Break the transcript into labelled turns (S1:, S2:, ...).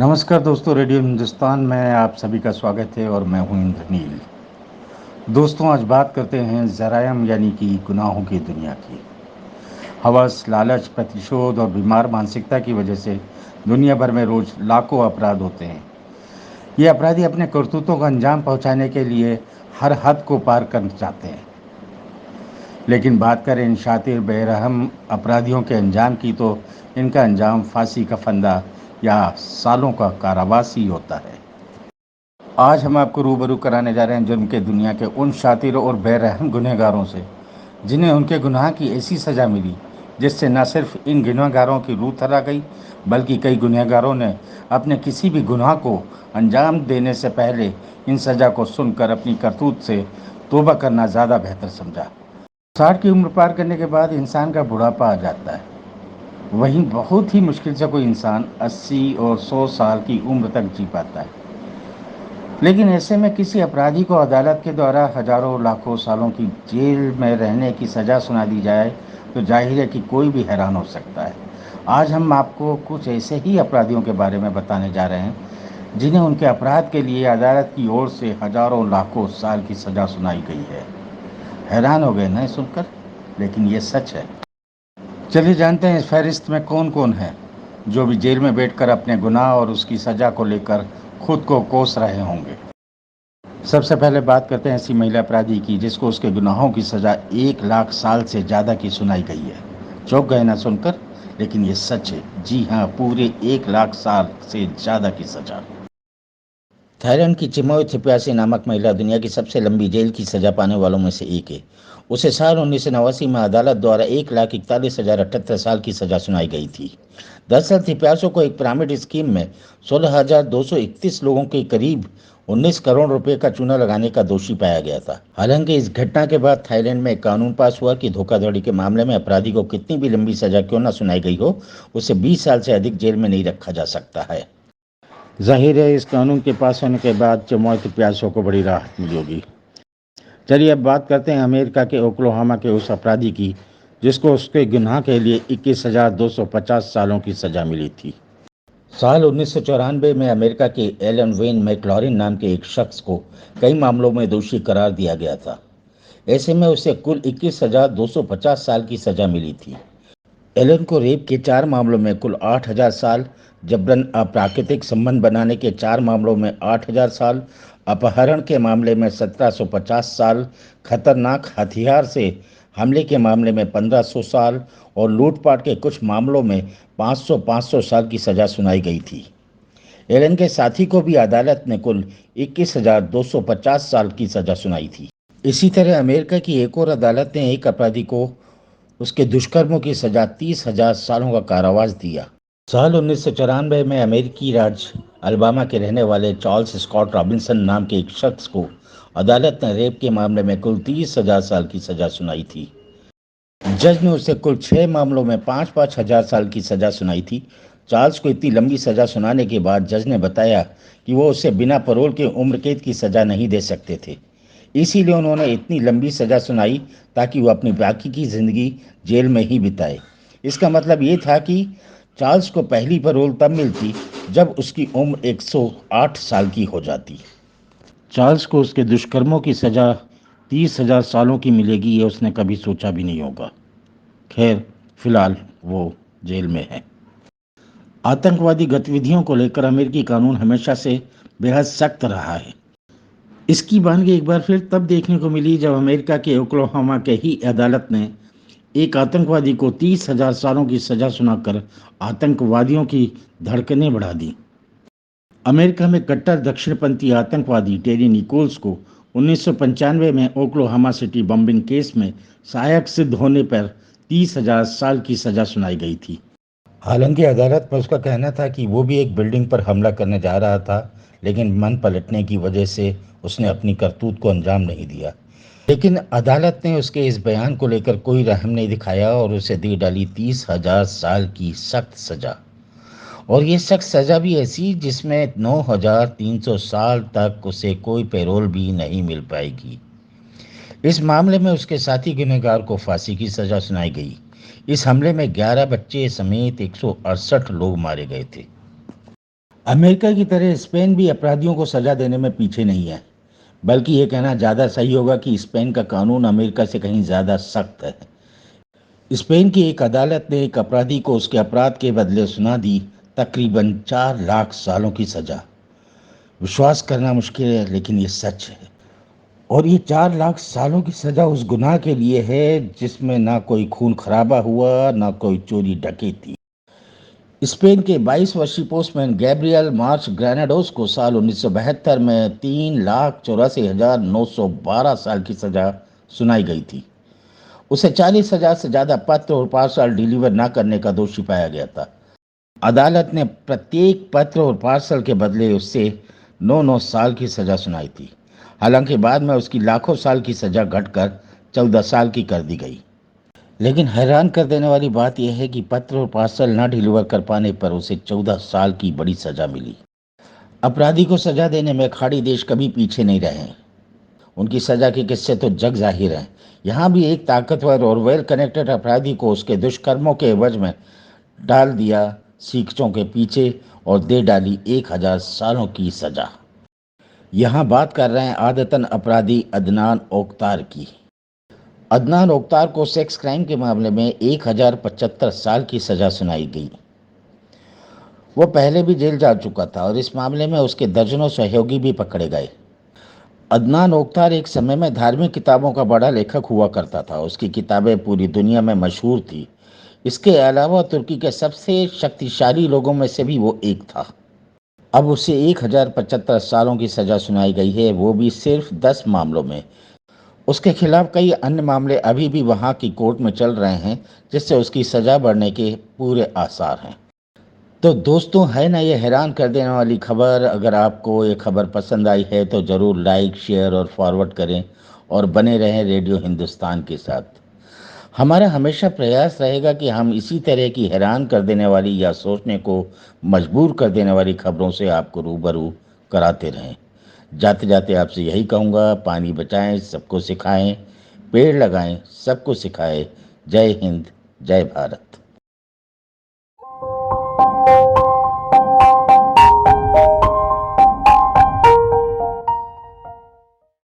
S1: नमस्कार दोस्तों, रेडियो हिंदुस्तान में आप सभी का स्वागत है और मैं हूं इंद्रनील। दोस्तों, आज बात करते हैं जरायम यानी कि गुनाहों की दुनिया की। हवस, लालच, प्रतिशोध और बीमार मानसिकता की वजह से दुनिया भर में रोज लाखों अपराध होते हैं। ये अपराधी अपने करतूतों का अंजाम पहुंचाने के लिए हर हद को पार करना चाहते हैं। लेकिन बात करें इन शातिर बेरहम अपराधियों के अंजाम की, तो इनका अंजाम फांसी का फंदा या सालों का कारावास ही होता है। आज हम आपको रूबरू कराने जा रहे हैं जुर्म के दुनिया के उन शातिरों और बेरहम गुनहगारों से, जिन्हें उनके गुनाह की ऐसी सज़ा मिली जिससे न सिर्फ इन गुनहगारों की रूह थरा गई, बल्कि कई गुनहगारों ने अपने किसी भी गुनाह को अंजाम देने से पहले इन सज़ा को सुनकर अपनी करतूत से तौबा करना ज़्यादा बेहतर समझा। 60 की उम्र पार करने के बाद इंसान का बुढ़ापा आ जाता है। वहीं बहुत ही मुश्किल से कोई इंसान 80 और 100 साल की उम्र तक जी पाता है। लेकिन ऐसे में किसी अपराधी को अदालत के द्वारा हजारों लाखों सालों की जेल में रहने की सज़ा सुना दी जाए, तो जाहिर है कि कोई भी हैरान हो सकता है। आज हम आपको कुछ ऐसे ही अपराधियों के बारे में बताने जा रहे हैं जिन्हें उनके अपराध के लिए अदालत की ओर से हजारों लाखों साल की सज़ा सुनाई गई है। हैरान हो गए ना सुनकर, लेकिन ये सच है। चलिए जानते हैं इस फहरिस्त में कौन कौन है जो भी जेल में बैठकर अपने गुनाह और उसकी सज़ा को लेकर खुद को कोस रहे होंगे। सबसे पहले बात करते हैं ऐसी महिला अपराधी की जिसको उसके गुनाहों की सज़ा 1 लाख साल से ज़्यादा की सुनाई गई है। चौंक गए ना सुनकर, लेकिन ये सच है। जी हाँ, पूरे 1 लाख साल से ज़्यादा की सज़ा। थाईलैंड की चिमोय थिप्यासी नामक महिला दुनिया की सबसे लंबी जेल की सजा पाने वालों में से एक है। उसे साल 1989 में अदालत द्वारा 1,41,078 साल की सजा सुनाई गई थी। दरअसल थिप्यासो को एक पिरामिड स्कीम में 16,231 लोगों के करीब 19 करोड़ रुपए का चूना लगाने का दोषी पाया गया था। हालांकि इस घटना के बाद थाईलैंड में एक कानून पास हुआ कि धोखाधड़ी के मामले में अपराधी को कितनी भी लंबी सजा क्यों न सुनाई गई हो, उसे 20 साल से अधिक जेल में नहीं रखा जा सकता है। जाहिर है इस कानून के पास होने के बाद चिमोय थिप्यासो को बड़ी राहत मिली होगी। चलिए अब बात करते हैं अमेरिका के ओक्लाहोमा के उस अपराधी की जिसको उसके गुनाह के लिए 21,250 सालों की सजा मिली थी। साल 1994 में अमेरिका के एलन वेन मैक्लॉरिन नाम के एक शख्स को कई मामलों में दोषी करार दिया गया था। ऐसे में उसे कुल 21,250 साल की सजा मिली थी। एलन को रेप के 4 मामलों में कुल 8,000 साल, जबरन अप्राकृतिक संबंध बनाने के 4 मामलों में 8,000 साल, अपहरण के मामले में 1,750 साल, खतरनाक हथियार से हमले के मामले में 1,500 साल और लूटपाट के कुछ मामलों में 500 साल की सजा सुनाई गई थी। एलन के साथी को भी अदालत ने कुल 21,250 साल की सजा सुनाई थी। इसी तरह अमेरिका की एक और अदालत ने एक अपराधी को उसके दुष्कर्मों की सजा 30,000 सालों का कारावास दिया। साल 1994 में अमेरिकी राज्य अलाबामा के रहने वाले चार्ल्स स्कॉट रॉबिन्सन नाम के एक शख्स को अदालत ने रेप के मामले में कुल 30,000 साल की सजा सुनाई थी। जज ने उसे कुल 6 मामलों में 5-5 हजार साल की सजा सुनाई थी। चार्ल्स को इतनी लंबी सजा सुनाने के बाद जज ने बताया कि वो उसे बिना पैरोल के उम्र कैद की सजा नहीं दे सकते थे। इसीलिए उन्होंने इतनी लंबी सजा सुनाई ताकि वो अपनी बाकी की जिंदगी जेल में ही बिताए। इसका मतलब ये था कि चार्ल्स को पहली पैरोल तब मिलती जब उसकी उम्र 108 साल की हो जाती। चार्ल्स को उसके दुष्कर्मों की सजा 30,000 सालों की मिलेगी, ये उसने कभी सोचा भी नहीं होगा। खैर, फिलहाल वो जेल में है। आतंकवादी गतिविधियों को लेकर अमेरिकी कानून हमेशा से बेहद सख्त रहा है। इसकी बानगी एक बार फिर तब देखने को मिली जब अमेरिका के ओक्लाहोमा के ही अदालत ने एक आतंकवादी को 30,000 सालों की सजा सुनाकर आतंकवादियों की धड़कनें बढ़ा दी। अमेरिका में कट्टर दक्षिणपंथी आतंकवादी टेरी निकोल्स को 1995 में ओक्लाहोमा सिटी बम्बिंग केस में सहायक सिद्ध होने पर 30,000 साल की सजा सुनाई गई थी। हालांकि अदालत में उसका कहना था कि वो भी एक बिल्डिंग पर हमला करने जा रहा था, लेकिन मन पलटने की वजह से उसने अपनी करतूत को अंजाम नहीं दिया। लेकिन अदालत ने उसके इस बयान को लेकर कोई रहम नहीं दिखाया और उसे दे डाली 30,000 साल की सख्त सजा। और ये सख्त सजा भी ऐसी जिसमें 9,300 साल तक उसे कोई पैरोल भी नहीं मिल पाएगी। इस मामले में उसके साथी गुनहगार को फांसी की सजा सुनाई गई। इस हमले में 11 बच्चे समेत 168 लोग मारे गए थे। अमेरिका की तरह स्पेन भी अपराधियों को सजा देने में पीछे नहीं है, बल्कि ये कहना ज़्यादा सही होगा कि स्पेन का कानून अमेरिका से कहीं ज़्यादा सख्त है। स्पेन की एक अदालत ने एक अपराधी को उसके अपराध के बदले सुना दी तकरीबन 4 लाख सालों की सजा। विश्वास करना मुश्किल है, लेकिन ये सच है। और ये 4 लाख सालों की सजा उस गुनाह के लिए है जिसमें ना कोई खून खराबा हुआ, ना कोई चोरी डकैती। स्पेन के 22 वर्षीय पोस्टमैन गैब्रियल मार्च ग्रेनाडोस को साल 1972 में 3,84,912 साल की सजा सुनाई गई थी। उसे 40,000 से ज़्यादा पत्र और पार्सल डिलीवर न करने का दोषी पाया गया था। अदालत ने प्रत्येक पत्र और पार्सल के बदले उससे 9-9 साल की सजा सुनाई थी। हालांकि बाद में उसकी लाखों साल की सजा घटकर 14 साल की कर दी गई। लेकिन हैरान कर देने वाली बात यह है कि पत्र और पार्सल न डिलीवर कर पाने पर उसे 14 साल की बड़ी सजा मिली। अपराधी को सजा देने में खाड़ी देश कभी पीछे नहीं रहे हैं। उनकी सजा के किस्से तो जग जाहिर हैं। यहाँ भी एक ताकतवर और वेल कनेक्टेड अपराधी को उसके दुष्कर्मों के एवज में डाल दिया सीखचों के पीछे और दे डाली 1,000 सालों की सजा। यहाँ बात कर रहे हैं आदतन अपराधी अदनान ओक्तार की। अदनान ओक्तार को सेक्स क्राइम के मामले में 1,075 साल की सजा सुनाई गई। वो पहले भी जेल जा चुका था और इस मामले में उसके दर्जनों सहयोगी भी पकड़े गए। अदनान ओक्तार एक समय में धार्मिक किताबों का बड़ा लेखक हुआ करता था। उसकी किताबें पूरी दुनिया में मशहूर थी। इसके अलावा तुर्की के सबसे शक्तिशाली लोगों में से भी वो एक था। अब उसे 1,075 सालों की सजा सुनाई गई है, वो भी सिर्फ 10 मामलों में। उसके खिलाफ कई अन्य मामले अभी भी वहाँ की कोर्ट में चल रहे हैं, जिससे उसकी सजा बढ़ने के पूरे आसार हैं। तो दोस्तों, है ना ये हैरान कर देने वाली खबर। अगर आपको ये खबर पसंद आई है तो ज़रूर लाइक, शेयर और फॉरवर्ड करें और बने रहें रेडियो हिंदुस्तान के साथ। हमारा हमेशा प्रयास रहेगा कि हम इसी तरह की हैरान कर देने वाली या सोचने को मजबूर कर देने वाली खबरों से आपको रूबरू कराते रहें। जाते जाते आपसे यही कहूँगा, पानी बचाएं, सबको सिखाएं, पेड़ लगाएं, सबको सिखाएं। जय हिंद, जय भारत।